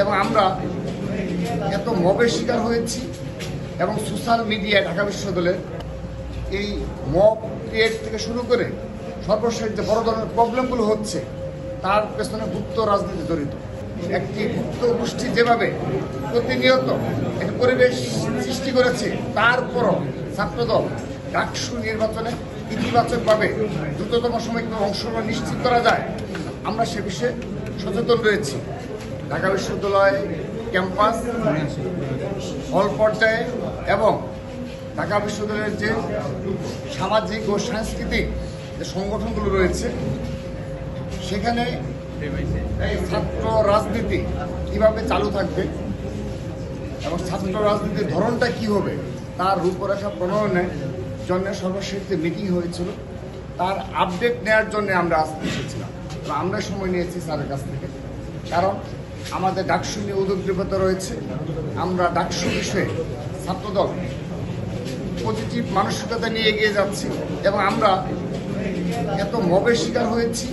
এবং আমরা এত মবের শিকার হয়েছি এবং সোশ্যাল মিডিয়ায় ঢাকা বিশ্ববিদ্যালয়ের এই মব ক্রিয়েট থেকে শুরু করে সর্বশেষ যে বড় ধরনের প্রবলেমগুলো হচ্ছে তার পেছনে গুপ্ত রাজনীতি জড়িত। একটি গুপ্ত গোষ্ঠী যেভাবে প্রতিনিয়ত একটি পরিবেশ সৃষ্টি করেছে, তারপরও ছাত্রদল ডাকসু নির্বাচনে ইতিবাচকভাবে দ্রুততম সময়ে অংশগ্রহণ নিশ্চিত করা যায়, আমরা সে বিষয়ে সচেতন রয়েছি। ঢাকা বিশ্ববিদ্যালয় ক্যাম্পাস, হল পর্যায়ে এবং ঢাকা বিশ্ববিদ্যালয়ের যে সামাজিক ও সাংস্কৃতিক যে সংগঠনগুলো রয়েছে সেখানে ছাত্র রাজনীতি কিভাবে চালু থাকবে এবং ছাত্র রাজনীতির ধরনটা কি হবে তার রূপরেখা প্রণয়নের জন্য সর্বশেষ যে মিটিং হয়েছিল তার আপডেট নেওয়ার জন্য আমরা আজকে এসেছিলাম। আমরা সময় নিয়েছি স্যারের কাছ থেকে, কারণ আমাদের ডাকসু নিয়ে উদ্যোগীকতা রয়েছে। আমরা ডাকসু বিষয়ে ছাত্রদল পজিটিভ মানসিকতা নিয়ে এগিয়ে যাচ্ছি এবং আমরা এত মবের শিকার হয়েছি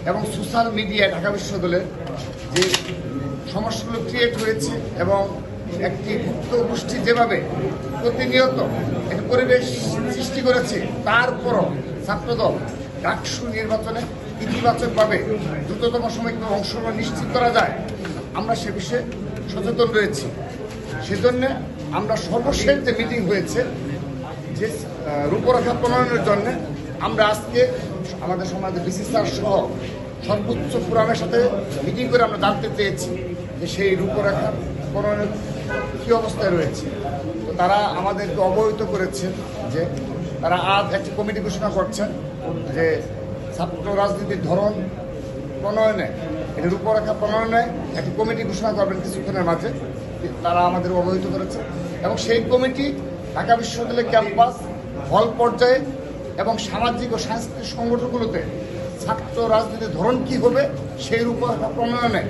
এবং সোশ্যাল মিডিয়ায় ঢাকা বিশ্ববিদ্যালয়ের যে সমস্যাগুলো ক্রিয়েট হয়েছে এবং একটি গুপ্ত গোষ্ঠী যেভাবে প্রতিনিয়ত একটি পরিবেশ সৃষ্টি করেছে, তারপরও ছাত্রদল ডাকসু নির্বাচনে ইতিবাচকভাবে দ্রুততম সময়ে অংশগ্রহণ নিশ্চিত করা যায়, আমরা সে বিষয়ে সচেতন রয়েছি। সেজন্য আমরা সর্বশেষ যে মিটিং হয়েছে যে রূপরেখা প্রণয়নের জন্য আমরা আজকে আমাদের সমাজে বিসি স্যার সহ সর্বোচ্চ ফোরামের সাথে মিটিং করে আমরা জানতে চেয়েছি যে সেই রূপরেখা প্রণয়নের কী অবস্থায় রয়েছে। তো তারা আমাদেরকে অবহিত করেছেন যে তারা আজ একটি কমিটি ঘোষণা করছেন যে ছাত্র রাজনীতির ধরন প্রণয়নে, এটি রূপরেখা প্রণয়নে একটি কমিটি ঘোষণা করবেন কিছুক্ষণের মাঝে, তারা আমাদের অবহিত করেছে। এবং সেই কমিটি ঢাকা বিশ্ববিদ্যালয় ক্যাম্পাস, হল পর্যায়ে এবং সামাজিক ও সাংস্কৃতিক সংগঠনগুলোতে ছাত্র রাজনীতির ধরন কী হবে সেই রূপরেখা প্রণয়নে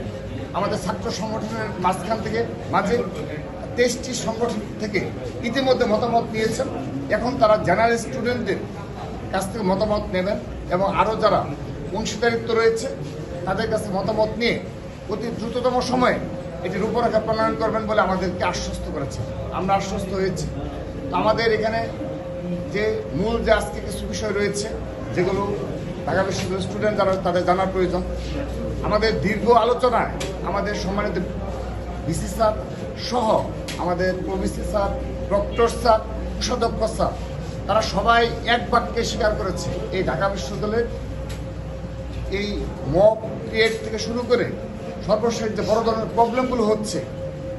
আমাদের ছাত্র সংগঠনের মাঝে 23টি সংগঠন থেকে ইতিমধ্যে মতামত নিয়েছেন। এখন তারা জেনারেল স্টুডেন্টদের কাছ থেকে মতামত নেবেন এবং আরও যারা অংশীদারিত্ব রয়েছে তাদের কাছে মতামত নিয়ে অতি দ্রুততম সময়ে এটি রূপরেখা প্রণয়ন করবেন বলে আমাদেরকে আশ্বস্ত করেছে। আমরা আশ্বস্ত হয়েছি। তো আমাদের এখানে যে মূল যে আজকে কিছু বিষয় রয়েছে যেগুলো ঢাকা বিশ্ববিদ্যালয়ের স্টুডেন্ট যারা তাদের জানার প্রয়োজন, আমাদের দীর্ঘ আলোচনায় আমাদের সম্মানিত ভিসি স্যার সহ আমাদের প্রভিসি স্যার, ডক্টর স্যার, কোষাধ্যক্ষ স্যার, তারা সবাই এক বাক্যে স্বীকার করেছে এই ঢাকা বিশ্ববিদ্যালয়ের এই মব ক্রিয়েট থেকে শুরু করে সর্বশেষ যে বড় ধরনের প্রবলেমগুলো হচ্ছে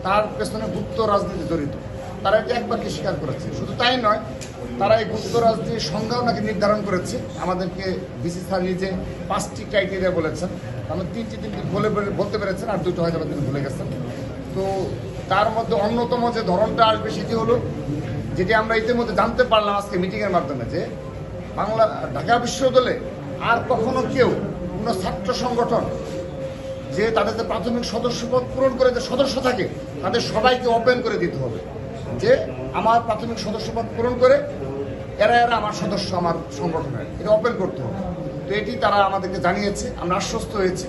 তার পেছনে গুপ্ত রাজনীতি জড়িত। তারা এটা এক বাক্যে স্বীকার করেছে। শুধু তাই নয়, তারা এই গুপ্ত রাজনীতির সংজ্ঞাও নাকি নির্ধারণ করেছে। আমাদেরকে ভিসি স্যার নিজে 5টি ক্রাইটেরিয়া বলেছেন, আমরা 3টি বলতে পেরেছেন, আর 2টো হয়তো তিনি ভুলে গেছেন। তো তার মধ্যে অন্যতম যে ধরনটা আসবে সেটি হলো, যেটি আমরা ইতিমধ্যে জানতে পারলাম আজকে মিটিংয়ের মাধ্যমে, যে ঢাকা বিশ্ববিদ্যালয়ে আর কখনো কেউ কোনো ছাত্র সংগঠন যে তাদের যে প্রাথমিক সদস্যপদ পূরণ করে যে সদস্য থাকে তাদের সবাইকে ওপেন করে দিতে হবে, যে আমার প্রাথমিক সদস্যপদ পূরণ করে এরা আমার সদস্য, আমার সংগঠনের, এটা ওপেন করতে হবে। তো এটি তারা আমাদেরকে জানিয়েছে, আমরা আশ্বস্ত হয়েছি।